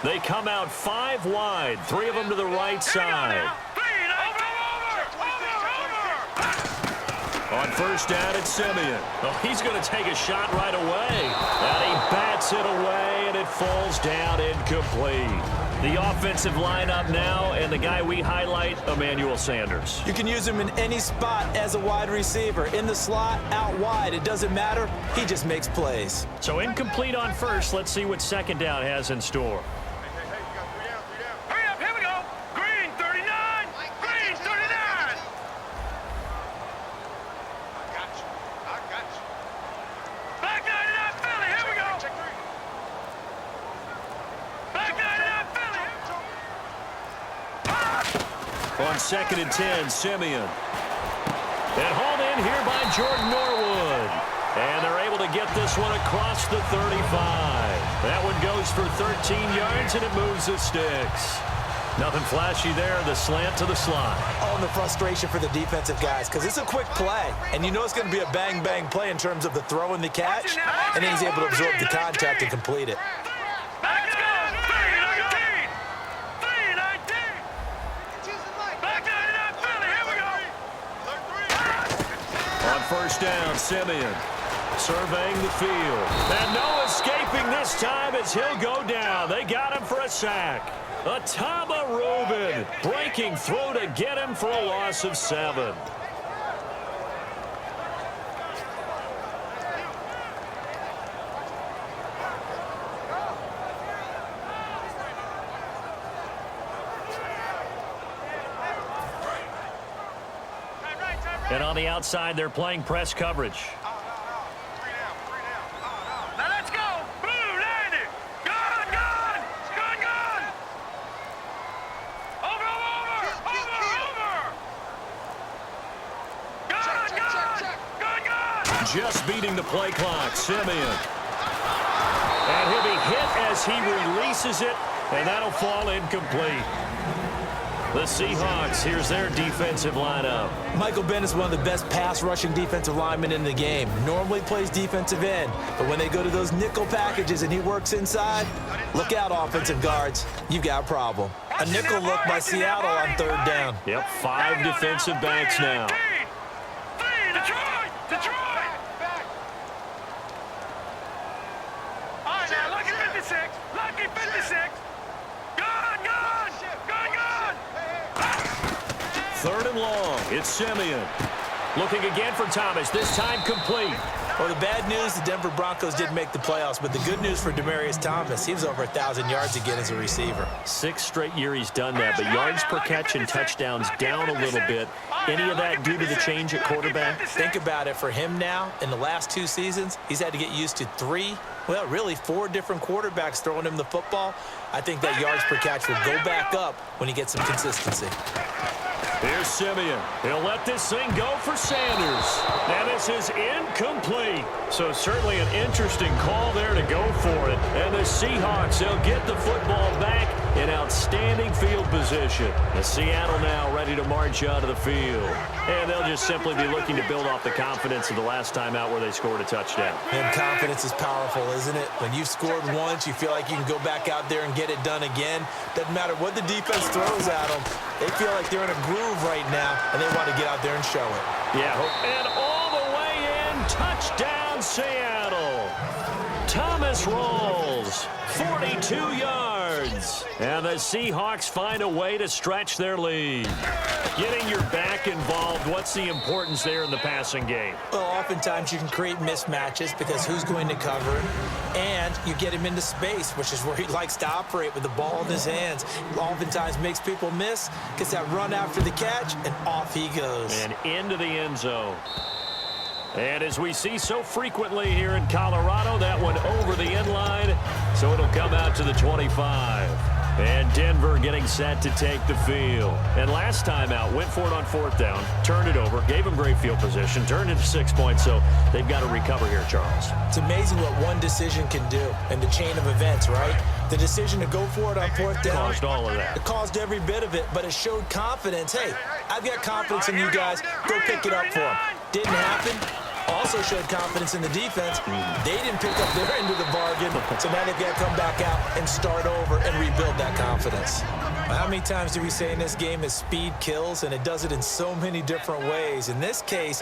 They come out 5 wide, 3 of them to the right side. On first down, it's Simeon. Oh, he's going to take a shot right away. And he bats it away, and it falls down incomplete. The offensive lineup now, and the guy we highlight, Emmanuel Sanders. You can use him in any spot as a wide receiver. In the slot, out wide, it doesn't matter. He just makes plays. So incomplete on first. Let's see what second down has in store. On 2nd and 10, Simeon. And hauled in here by Jordan Norwood. And they're able to get this one across the 35. That one goes for 13 yards, and it moves the sticks. Nothing flashy there, the slant to the slot. Oh, and the frustration for the defensive guys, because it's a quick play. And you know it's going to be a bang-bang play in terms of the throw and the catch. And then he's able to absorb the contact and complete it. On first down, Simeon surveying the field. And no escaping this time as he'll go down. They got him for a sack. Atama Rubin breaking through to get him for a loss of 7. And on the outside, they're playing press coverage. Now let's go. Blue, land it. Gone, gone. Gone, gone. Over. Gone. Just beating the play clock, Simeon. And he'll be hit as he releases it, and that'll fall incomplete. The Seahawks, here's their defensive lineup. Michael Bennett is one of the best pass-rushing defensive linemen in the game. Normally plays defensive end, but when they go to those nickel packages and he works inside, look out, offensive guards. You've got a problem. A nickel look by Seattle on 3rd down. Yep, 5 defensive backs now. Detroit. All right, now, lucky 56. Lucky 56. Gone. 3rd and long. It's Simeon. Looking again for Thomas. This time complete. Well, the bad news, the Denver Broncos didn't make the playoffs, but the good news for Demaryius Thomas, he was over 1,000 yards again as a receiver. 6th straight year he's done that, but yards per catch and touchdowns down a little bit. Any of that due to the change at quarterback? Think about it. For him now, in the last 2 seasons, he's had to get used to 4 different quarterbacks throwing him the football. I think that yards per catch will go back up when he gets some consistency. Here's Simeon. He'll let this thing go for Sanders. And this is incomplete. So certainly an interesting call there to go for it. And the Seahawks, they'll get the football back in outstanding field position. The Seattle now ready to march out of the field. And they'll just simply be looking to build off the confidence of the last time out where they scored a touchdown. And confidence is powerful, isn't it? When you've scored once, you feel like you can go back out there and get it done again. Doesn't matter what the defense throws at them. They feel like they're in a groove right now, and they want to get out there and show it. Yeah, and all the way in, touchdown Seattle. Thomas rolls, 42 yards. And the Seahawks find a way to stretch their lead. Getting your back involved, what's the importance there in the passing game? Well, oftentimes you can create mismatches because who's going to cover him, and you get him into space, which is where he likes to operate with the ball in his hands. Oftentimes makes people miss, gets that run after the catch, and off he goes. And into the end zone. And as we see so frequently here in Colorado, that one over the end line, so it'll come out to the 25. And Denver getting set to take the field. And last time out, went for it on 4th down, turned it over, gave them great field position, turned into 6 points, so they've got to recover here, Charles. It's amazing what one decision can do in the chain of events, right? The decision to go for it on 4th down. Caused all of that. It caused every bit of it, but it showed confidence. Hey, I've got confidence in you guys. Go pick it up for them. Didn't happen. also showed confidence in the defense. They didn't pick up their end of the bargain, so now they've got to come back out and start over and rebuild that confidence. How many times do we say in this game that speed kills, and it does it in so many different ways? In this case,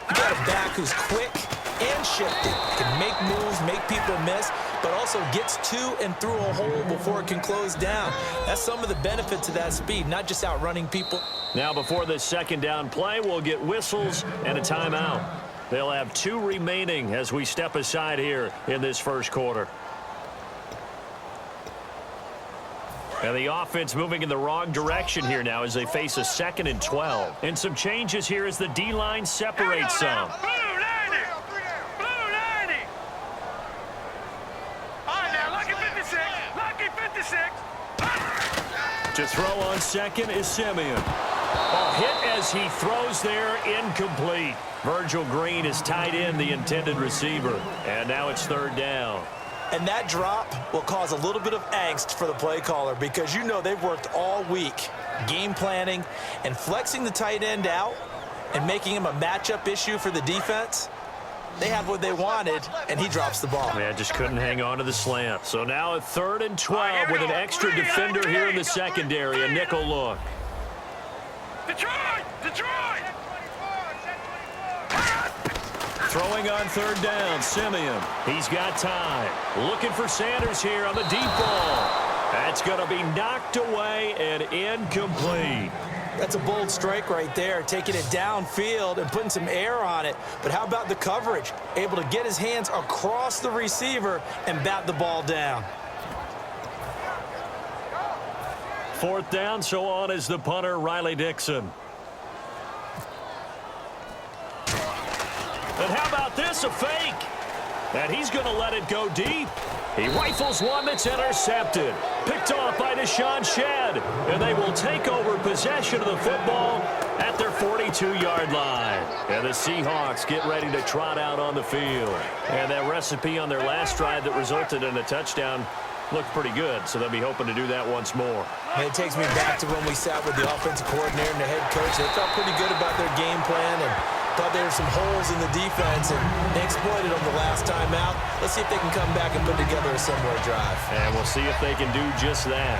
you got a back who's quick and shifty, can make moves, make people miss, but also gets to and through a hole before it can close down. That's some of the benefits of that speed, not just outrunning people. Now before this second down play, we'll get whistles and a timeout. They'll have 2 remaining as we step aside here in this first quarter. And the offense moving in the wrong direction here now as they face a 2nd and 12. And some changes here as the D-line separates some. Blue 90! Blue 90! All right, now, lucky 56. Lucky 56. To throw on second is Simeon. A hit as he throws there, incomplete. Virgil Green is tied in the intended receiver. And now it's 3rd down. And that drop will cause a little bit of angst for the play caller because you know they've worked all week game planning and flexing the tight end out and making him a matchup issue for the defense. They have what they wanted, and he drops the ball. Yeah, just couldn't hang on to the slant. So now a 3rd and 12 with an extra defender here in the secondary, a nickel look. Detroit! Detroit! Throwing on 3rd down, Simeon. He's got time. Looking for Sanders here on the deep ball. That's going to be knocked away and incomplete. That's a bold strike right there, taking it downfield and putting some air on it. But how about the coverage? Able to get his hands across the receiver and bat the ball down. 4th down, so on is the punter, Riley Dixon. And how about this, a fake? And he's going to let it go deep. He rifles one that's intercepted. Picked off by Deshaun Shedd. And they will take over possession of the football at their 42-yard line. And the Seahawks get ready to trot out on the field. And that recipe on their last drive that resulted in a touchdown looked pretty good, so they'll be hoping to do that once more. And it takes me back to when we sat with the offensive coordinator and the head coach. They felt pretty good about their game plan and thought there were some holes in the defense, and they exploited them the last time out. Let's see if they can come back and put together a similar drive. And we'll see if they can do just that.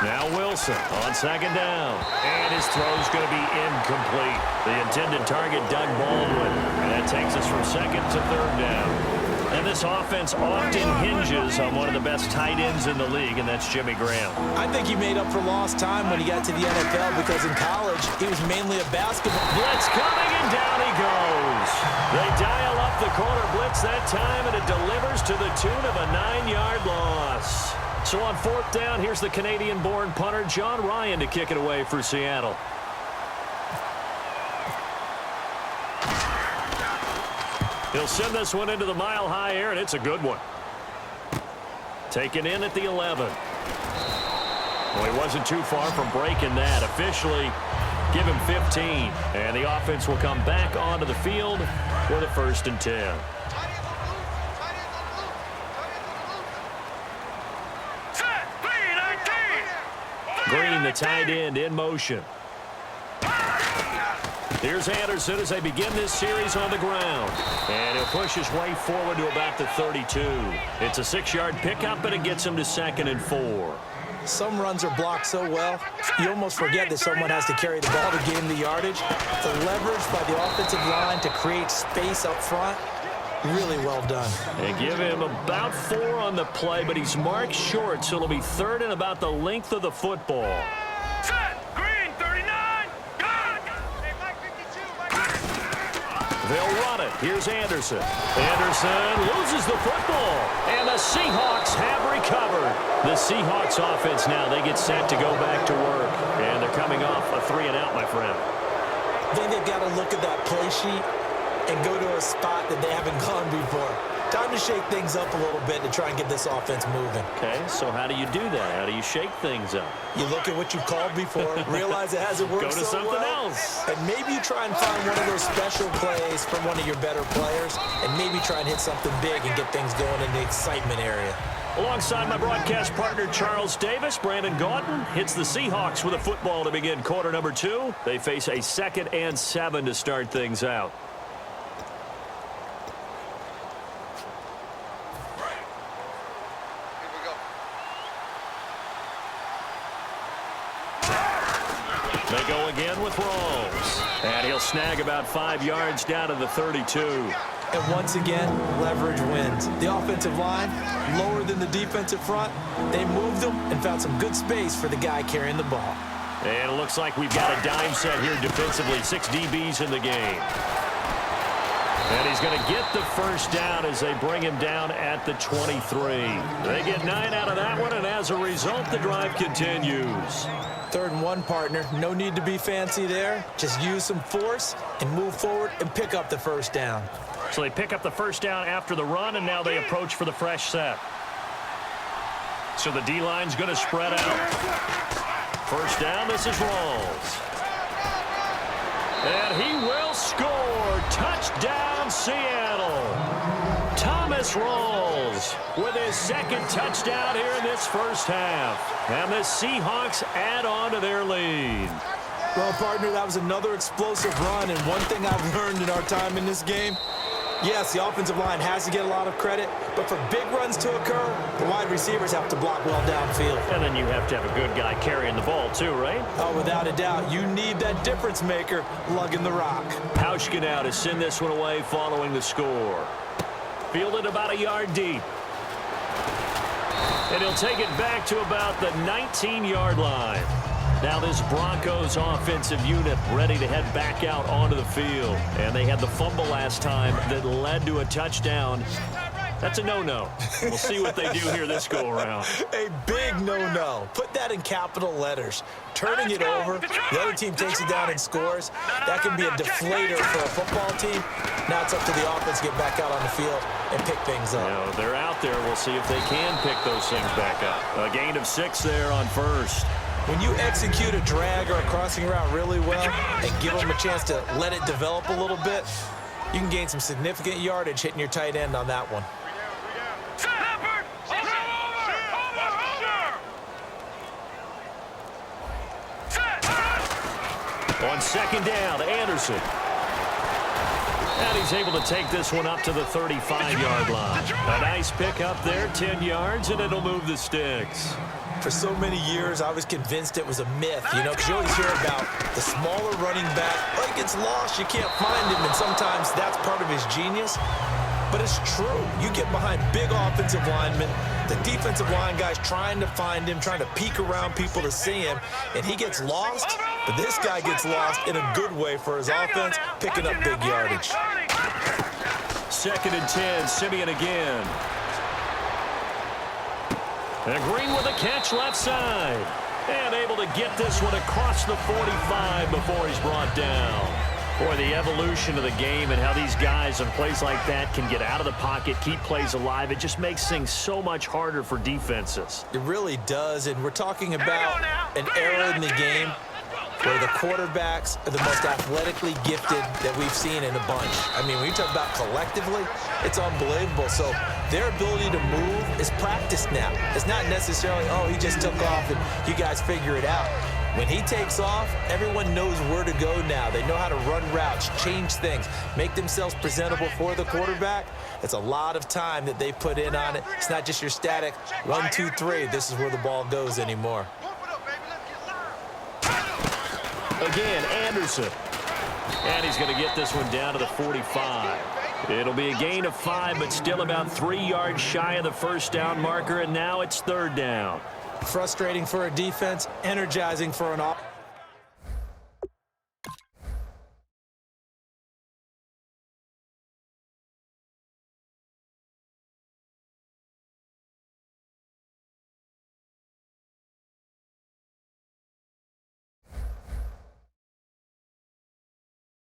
Now Wilson on 2nd down. And his throw's going to be incomplete. The intended target, Doug Baldwin. And that takes us from 2nd to 3rd down. And this offense often hinges on one of the best tight ends in the league, and that's Jimmy Graham. I think he made up for lost time when he got to the NFL because in college, he was mainly a basketball. Blitz coming, and down he goes. They dial up the corner blitz that time, and it delivers to the tune of a 9-yard loss. So on 4th down, here's the Canadian-born punter, John Ryan, to kick it away for Seattle. He'll send this one into the mile-high air, and it's a good one. Taken in at the 11. Well, he wasn't too far from breaking that. Officially, give him 15. And the offense will come back onto the field with a 1st and 10. Green, the tight end, in motion. Here's Anderson as they begin this series on the ground. And he'll push his way forward to about the 32. It's a 6-yard pickup, and it gets him to 2nd and 4. Some runs are blocked so well, you almost forget that someone has to carry the ball to gain the yardage. The leverage by the offensive line to create space up front, really well done. They give him about 4 on the play, but he's marked short, so it'll be 3rd and about the length of the football. Set! Green, 39! Got it! They'll run it. Here's Anderson. Anderson loses the football, and the Seahawks have recovered. The Seahawks offense now, they get set to go back to work, and they're coming off a 3-and-out, my friend. I think they've got to look at that play sheet and go to a spot that they haven't gone before. Time to shake things up a little bit to try and get this offense moving. Okay, so how do you do that? How do you shake things up? You look at what you called before, realize it hasn't worked Go to so something well, else. and maybe you try and find one of those special plays from one of your better players, and maybe try and hit something big and get things going in the excitement area. Alongside my broadcast partner, Charles Davis, Brandon Gaudin hits the Seahawks with a football to begin quarter number 2. They face a 2nd and 7 to start things out. They go again with Rawls. And he'll snag about 5 yards down to the 32. And once again, leverage wins. The offensive line, lower than the defensive front. They moved them and found some good space for the guy carrying the ball. And it looks like we've got a dime set here defensively. 6 DBs in the game. And he's going to get the first down as they bring him down at the 23. They get 9 out of that one, and as a result, the drive continues. 3rd and 1, partner. No need to be fancy there. Just use some force and move forward and pick up the first down. So they pick up the first down after the run, and now they approach for the fresh set. So the D-line's going to spread out. First down, this is Rawls. And he will score. Touchdown, Seattle. Thomas Rawls with his 2nd touchdown here in this first half. And the Seahawks add on to their lead. Well, partner, that was another explosive run, and one thing I've learned in our time in this game, yes, the offensive line has to get a lot of credit, but for big runs to occur, the wide receivers have to block well downfield. And then you have to have a good guy carrying the ball too, right? Oh, without a doubt. You need that difference maker lugging the rock. Hauschka now to send this one away following the score. Fielded about a yard deep. And he'll take it back to about the 19-yard line. Now this Broncos offensive unit ready to head back out onto the field. And they had the fumble last time that led to a touchdown. That's a no-no. We'll see what they do here this go-around. A big no-no. Put that in capital letters. Turning it over, the other team takes it down and scores. That can be a deflator for a football team. Now it's up to the offense to get back out on the field and pick things up. You know, they're out there. We'll see if they can pick those things back up. A gain of 6 there on first. When you execute a drag or a crossing route really well and give them a chance to let it develop a little bit, you can gain some significant yardage hitting your tight end on that one. On 2nd down, Anderson. And he's able to take this one up to the 35-yard line. A nice pick up there, 10 yards, and it'll move the sticks. For so many years, I was convinced it was a myth, you know, because you always hear about the smaller running back. Oh, he gets lost, you can't find him, and sometimes that's part of his genius. But it's true. You get behind big offensive linemen, the defensive line guys trying to find him, trying to peek around people to see him, and he gets lost. But this guy gets lost in a good way for his offense, picking up big yardage. 2nd and 10, Simeon again. And Green with a catch left side. And able to get this one across the 45 before he's brought down. Boy, the evolution of the game and how these guys on plays like that can get out of the pocket, keep plays alive, it just makes things so much harder for defenses. It really does, and we're talking about an era in the game where the quarterbacks are the most athletically gifted that we've seen in a bunch. I mean, when you talk about collectively, it's unbelievable. So their ability to move is practiced now. It's not necessarily, oh, he just took off and you guys figure it out. When he takes off, everyone knows where to go now. They know how to run routes, change things, make themselves presentable for the quarterback. It's a lot of time that they put in on it. It's not just your static 1, 2, 3. This is where the ball goes anymore. Again, Anderson. And he's going to get this one down to the 45. It'll be a gain of 5, but still about 3 yards shy of the first down marker, and now it's 3rd down. Frustrating for a defense, energizing for an offense.